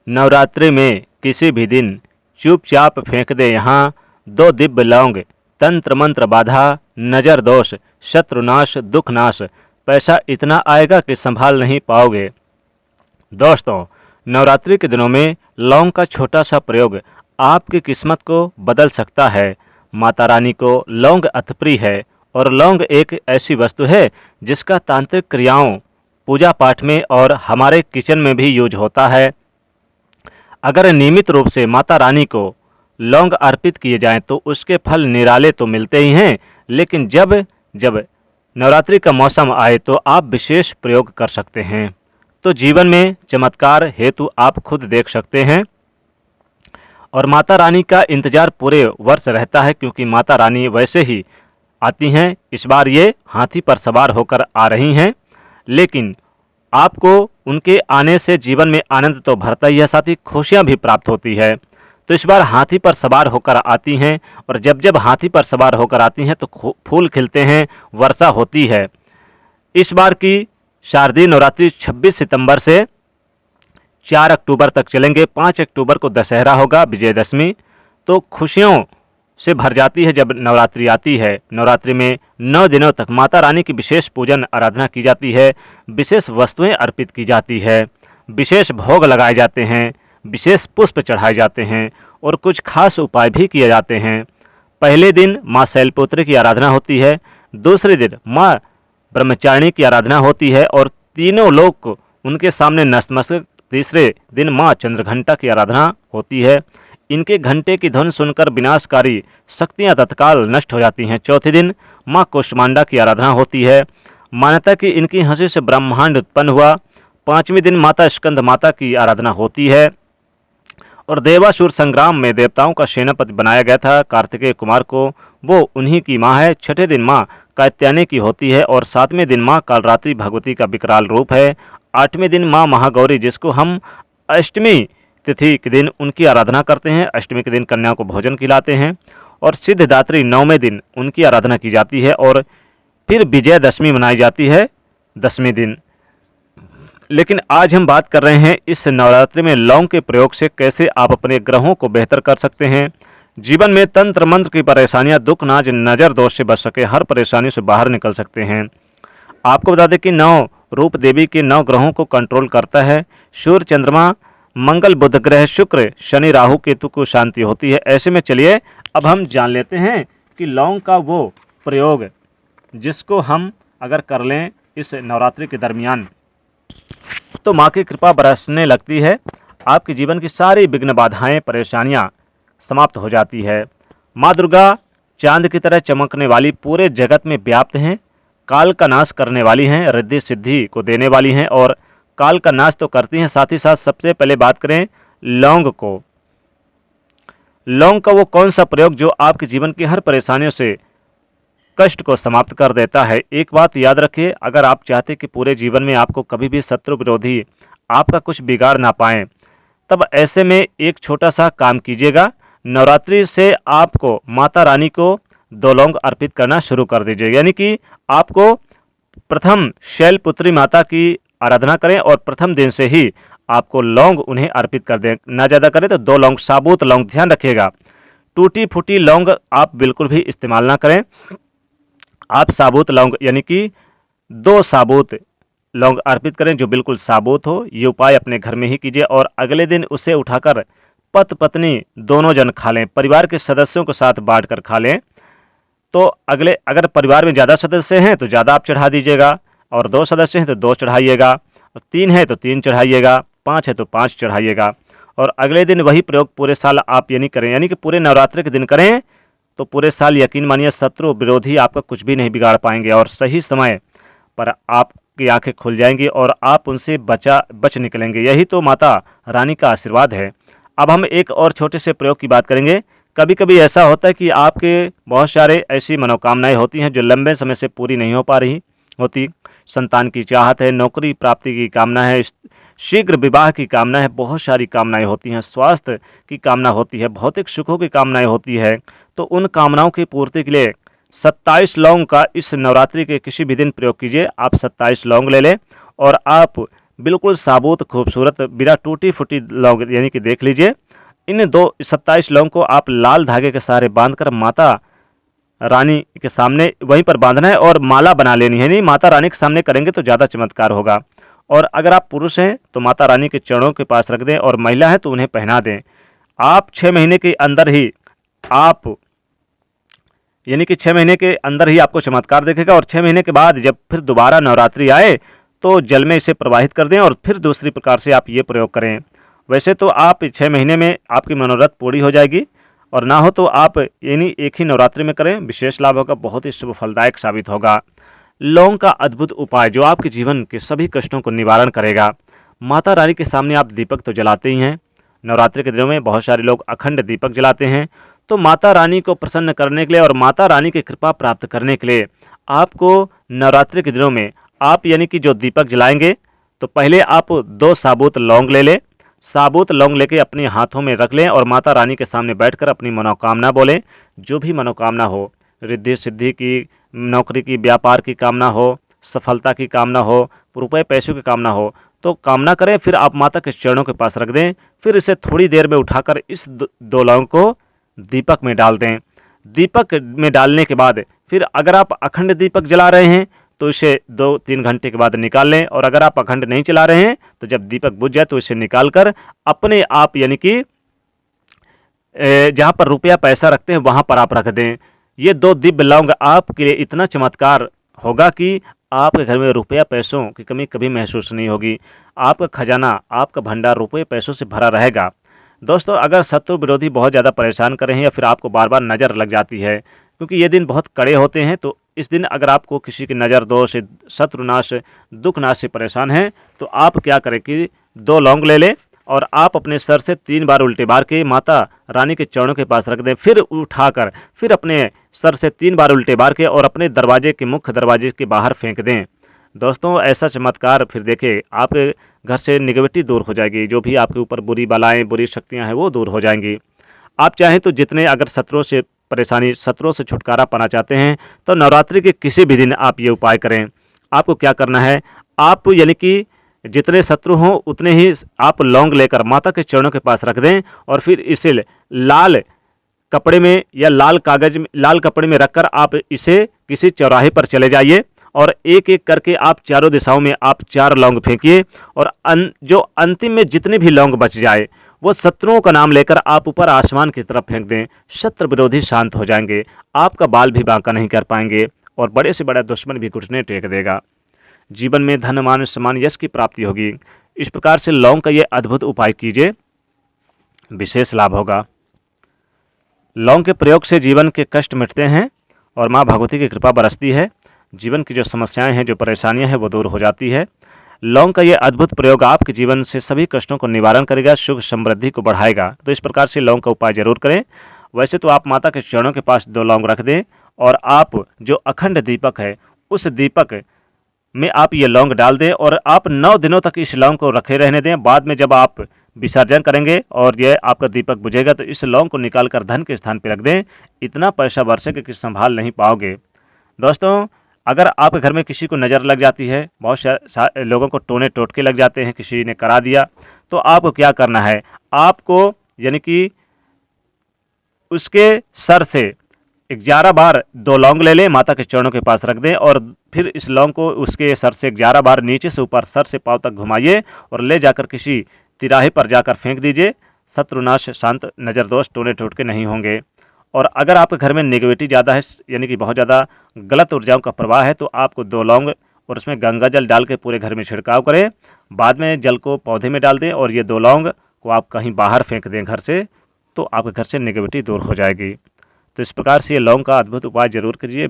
नवरात्रि में किसी भी दिन चुपचाप फेंक दे यहाँ 2 दिव्य लौंग। तंत्र मंत्र बाधा, नजर दोष, शत्रुनाश, दुख नाश। पैसा इतना आएगा कि संभाल नहीं पाओगे। दोस्तों, नवरात्रि के दिनों में लौंग का छोटा सा प्रयोग आपकी किस्मत को बदल सकता है। माता रानी को लौंग अति प्रिय है और लौंग एक ऐसी वस्तु है जिसका तांत्रिक क्रियाओं, पूजा पाठ में और हमारे किचन में भी यूज होता है। अगर नियमित रूप से माता रानी को लौंग अर्पित किए जाएं तो उसके फल निराले तो मिलते ही हैं, लेकिन जब जब नवरात्रि का मौसम आए तो आप विशेष प्रयोग कर सकते हैं। तो जीवन में चमत्कार हेतु आप खुद देख सकते हैं। और माता रानी का इंतजार पूरे वर्ष रहता है, क्योंकि माता रानी वैसे ही आती हैं। इस बार ये हाथी पर सवार होकर आ रही हैं, लेकिन आपको उनके आने से जीवन में आनंद तो भरता ही है, साथ ही खुशियाँ भी प्राप्त होती है। तो इस बार हाथी पर सवार होकर आती हैं, और जब जब हाथी पर सवार होकर आती हैं तो फूल खिलते हैं, वर्षा होती है। इस बार की शारदीय नवरात्रि 26 सितंबर से 4 अक्टूबर तक चलेंगे। 5 अक्टूबर को दशहरा होगा, विजयदशमी। तो खुशियों से भर जाती है जब नवरात्रि आती है। नवरात्रि में 9 दिनों तक माता रानी की विशेष पूजन आराधना की जाती है, विशेष वस्तुएं अर्पित की जाती है, विशेष भोग लगाए जाते हैं, विशेष पुष्प चढ़ाए जाते हैं और कुछ खास उपाय भी किए जाते हैं। पहले दिन माँ शैलपुत्री की आराधना होती है, दूसरे दिन माँ ब्रह्मचारिणी की आराधना होती है और तीनों लोग उनके सामने नतमस्तक। तीसरे दिन माँ चंद्रघंटा की आराधना होती है। इनके घंटे की धुन सुनकर विनाशकारी शक्तियाँ तत्काल नष्ट हो जाती हैं। चौथे दिन माँ कूष्मांडा की आराधना होती है। मान्यता कि इनकी हंसी से ब्रह्मांड उत्पन्न हुआ। 5वें दिन माता स्कंद माता की आराधना होती है और देवासुर संग्राम में देवताओं का सेनापति बनाया गया था कार्तिकेय कुमार को, वो उन्हीं की माँ है। 6ठे दिन माँ कात्यायनी की होती है और 7वें दिन माँ कालरात्रि भगवती का विकराल रूप है। 8वें दिन माँ महागौरी, जिसको हम अष्टमी तिथि के दिन उनकी आराधना करते हैं। अष्टमी के दिन कन्याओं को भोजन खिलाते हैं। और सिद्धदात्री 9वें दिन उनकी आराधना की जाती है और फिर विजयदशमी मनाई जाती है 10वें दिन। लेकिन आज हम बात कर रहे हैं इस नवरात्रि में लौंग के प्रयोग से कैसे आप अपने ग्रहों को बेहतर कर सकते हैं, जीवन में तंत्र मंत्र की परेशानियां, दुख नाज, नजर दोष से बच सके, हर परेशानी से बाहर निकल सकते हैं। आपको बता दें कि 9 रूप देवी के 9 ग्रहों को कंट्रोल करता है। सूर्य, चंद्रमा, मंगल, बुध ग्रह, शुक्र, शनि, राहु, केतु को शांति होती है। ऐसे में चलिए अब हम जान लेते हैं कि लौंग का वो प्रयोग जिसको हम अगर कर लें इस नवरात्रि के दरमियान तो माँ की कृपा बरसने लगती है। आपके जीवन की सारी विघ्न बाधाएं, परेशानियां समाप्त हो जाती है। माँ दुर्गा चांद की तरह चमकने वाली पूरे जगत में व्याप्त हैं, काल का नाश करने वाली हैं, रिद्धि सिद्धि को देने वाली हैं और काल का नाश तो करती हैं, साथ ही साथ सबसे पहले बात करें लौंग को। लौंग का वो कौन सा प्रयोग जो आपके जीवन की हर परेशानियों से कष्ट को समाप्त कर देता है। एक बात याद रखिए, अगर आप चाहते कि पूरे जीवन में आपको कभी भी शत्रु विरोधी आपका कुछ बिगाड़ ना पाएं, तब ऐसे में एक छोटा सा काम कीजिएगा। नवरात्रि से आपको माता रानी को 2 लौंग अर्पित करना शुरू कर दीजिएगा। यानी कि आपको प्रथम शैलपुत्री माता की आराधना करें और प्रथम दिन से ही आपको लौंग उन्हें अर्पित कर दें। ना ज़्यादा करें तो 2 लौंग, साबुत लौंग, ध्यान रखिएगा टूटी फूटी लौंग आप बिल्कुल भी इस्तेमाल ना करें। आप साबुत लौंग यानी कि 2 साबुत लौंग अर्पित करें जो बिल्कुल साबुत हो। ये उपाय अपने घर में ही कीजिए और अगले दिन उसे उठाकर पति पत्नी दोनों जन खा लें, परिवार के सदस्यों के साथ बांट कर खा लें। तो अगर परिवार में ज़्यादा सदस्य हैं तो ज़्यादा आप चढ़ा दीजिएगा और 2 सदस्य हैं तो 2 चढ़ाइएगा और 3 है तो 3 चढ़ाइएगा, 5 है तो 5 चढ़ाइएगा। और अगले दिन वही प्रयोग पूरे साल आप यानी करें, यानी कि पूरे नवरात्रि के दिन करें तो पूरे साल यकीन मानिए शत्रु विरोधी आपका कुछ भी नहीं बिगाड़ पाएंगे और सही समय पर आपकी आंखें खुल जाएंगी और आप उनसे बच निकलेंगे। यही तो माता रानी का आशीर्वाद है। अब हम एक और छोटे से प्रयोग की बात करेंगे। कभी कभी ऐसा होता है कि आपके बहुत सारे ऐसी मनोकामनाएं होती हैं जो लंबे समय से पूरी नहीं हो पा रही होती। संतान की चाहत है, नौकरी प्राप्ति की कामना है, शीघ्र विवाह की कामना है, बहुत सारी कामनाएं होती हैं, स्वास्थ्य की कामना होती है, भौतिक सुखों की कामनाएं होती है। तो उन कामनाओं की पूर्ति के लिए 27 लौंग का इस नवरात्रि के किसी भी दिन प्रयोग कीजिए। आप 27 लौंग ले लें और आप बिल्कुल साबुत खूबसूरत बिना टूटी फूटी लौंग यानी कि देख लीजिए। इन 27 लौंग को आप लाल धागे के सहारे बांधकर माता रानी के सामने वहीं पर बांधना है और माला बना लेनी है। नहीं, माता रानी के सामने करेंगे तो ज़्यादा चमत्कार होगा। और अगर आप पुरुष हैं तो माता रानी के चरणों के पास रख दें और महिला है तो उन्हें पहना दें। आप 6 महीने के अंदर ही आप यानी कि 6 महीने के अंदर ही आपको चमत्कार दिखेगा। और 6 महीने के बाद जब फिर दोबारा नवरात्रि आए तो जल में इसे प्रवाहित कर दें और फिर दूसरी प्रकार से आप ये प्रयोग करें। वैसे तो आप 6 महीने में आपकी मनोरथ पूरी हो जाएगी, और ना हो तो आप यानी एक ही नवरात्रि में करें, विशेष लाभ होगा, बहुत ही शुभ फलदायक साबित होगा। लौंग का अद्भुत उपाय जो आपके जीवन के सभी कष्टों को निवारण करेगा। माता रानी के सामने आप दीपक तो जलाते ही हैं। नवरात्रि के दिनों में बहुत सारे लोग अखंड दीपक जलाते हैं। तो माता रानी को प्रसन्न करने के लिए और माता रानी की कृपा प्राप्त करने के लिए आपको नवरात्रि के दिनों में आप यानी कि जो दीपक जलाएंगे तो पहले आप 2 साबुत लौंग ले लें। साबुत लौंग लेके अपने हाथों में रख लें और माता रानी के सामने बैठकर अपनी मनोकामना बोलें। जो भी मनोकामना हो, रिद्धि सिद्धि की, नौकरी की, व्यापार की कामना हो, सफलता की कामना हो, रुपए पैसों की कामना हो, तो कामना करें। फिर आप माता के चरणों के पास रख दें। फिर इसे थोड़ी देर में उठाकर इस 2 लौंग को दीपक में डाल दें। दीपक में डालने के बाद फिर अगर आप अखंड दीपक जला रहे हैं तो इसे 2-3 घंटे के बाद निकाल लें, और अगर आप अखंड नहीं चला रहे हैं तो जब दीपक बुझ जाए तो इसे निकाल कर अपने आप यानी कि जहाँ पर रुपया पैसा रखते हैं वहाँ पर आप रख दें। ये 2 दिव्य लौंग आपके लिए इतना चमत्कार होगा कि आपके घर में रुपया पैसों की कमी कभी महसूस नहीं होगी। आपका खजाना, आपका भंडार रुपये पैसों से भरा रहेगा। दोस्तों, अगर शत्रु विरोधी बहुत ज़्यादा परेशान कर रहे हैं या फिर आपको बार बार नज़र लग जाती है, क्योंकि ये दिन बहुत कड़े होते हैं, तो इस दिन अगर आपको किसी की नज़र दोष, शत्रुनाश, दुखनाश से परेशान हैं तो आप क्या करें कि 2 लौंग ले लें और आप अपने सर से 3 बार उल्टे बार के माता रानी के चरणों के पास रख दें। फिर उठाकर फिर अपने सर से 3 बार उल्टे बार के और अपने दरवाजे के मुख्य दरवाजे के बाहर फेंक दें। दोस्तों, ऐसा चमत्कार फिर देखिए आपके घर से निगेटिविटी दूर हो जाएगी। जो भी आपके ऊपर बुरी बलाएं, बुरी शक्तियां हैं वो दूर हो जाएंगी। आप चाहें तो जितने अगर शत्रुओं से परेशानी, शत्रुओं से छुटकारा पाना चाहते हैं तो नवरात्रि के किसी भी दिन आप ये उपाय करें। आपको क्या करना है, आप यानी कि जितने शत्रु हों उतने ही आप लौंग लेकर माता के चरणों के पास रख दें और फिर इसे लाल कपड़े में या लाल कागज में, लाल कपड़े में रखकर आप इसे किसी चौराहे पर चले जाइए और एक एक करके आप चारों दिशाओं में आप 4 लौंग फेंकिए। और जो अंतिम में जितने भी लौंग बच जाए वो शत्रुओं का नाम लेकर आप ऊपर आसमान की तरफ फेंक दें। शत्रु विरोधी शांत हो जाएंगे, आपका बाल भी बांका नहीं कर पाएंगे और बड़े से बड़ा दुश्मन भी घुटने टेक देगा। जीवन में धन, मान, सम्मान, यश की प्राप्ति होगी। इस प्रकार से लौंग का ये अद्भुत उपाय कीजिए, विशेष लाभ होगा। लौंग के प्रयोग से जीवन के कष्ट मिटते हैं और माँ भगवती की कृपा बरसती है। जीवन की जो समस्याएं हैं, जो परेशानियां हैं वो दूर हो जाती है। लौंग का ये अद्भुत प्रयोग आपके जीवन से सभी कष्टों को निवारण करेगा, सुख समृद्धि को बढ़ाएगा। तो इस प्रकार से लौंग का उपाय जरूर करें। वैसे तो आप माता के चरणों के पास 2 लौंग रख दें और आप जो अखंड दीपक है उस दीपक में आप ये लौंग डाल दें और आप 9 दिनों तक इस लौंग को रखे रहने दें। बाद में जब आप विसर्जन करेंगे और यह आपका दीपक बुझेगा तो इस लौंग को निकाल कर धन के स्थान पर रख दें। इतना पैसा बरसेगा कि संभाल नहीं पाओगे। दोस्तों, अगर आपके घर में किसी को नज़र लग जाती है, बहुत सारे लोगों को टोने टोटके लग जाते हैं, किसी ने करा दिया, तो आपको क्या करना है, आपको यानी कि उसके सर से 11 बार 2 लौंग ले लें, माता के चरणों के पास रख दें और फिर इस लौंग को उसके सर से 11 बार नीचे से ऊपर सर से पांव तक घुमाइए और ले जाकर किसी तिराहे पर जाकर फेंक दीजिए। शत्रुनाश, शांत, नज़र दोष, टोने टोटके नहीं होंगे। और अगर आपके घर में नेगेटिविटी ज़्यादा है, यानी कि बहुत ज़्यादा गलत ऊर्जाओं का प्रवाह है, तो आपको 2 लौंग और उसमें गंगा जल डाल के पूरे घर में छिड़काव करें। बाद में जल को पौधे में डाल दें और ये 2 लौंग को आप कहीं बाहर फेंक दें घर से, तो आपके घर से नेगेटिविटी दूर हो जाएगी। तो इस प्रकार से ये लौंग का अद्भुत उपाय जरूर कीजिए।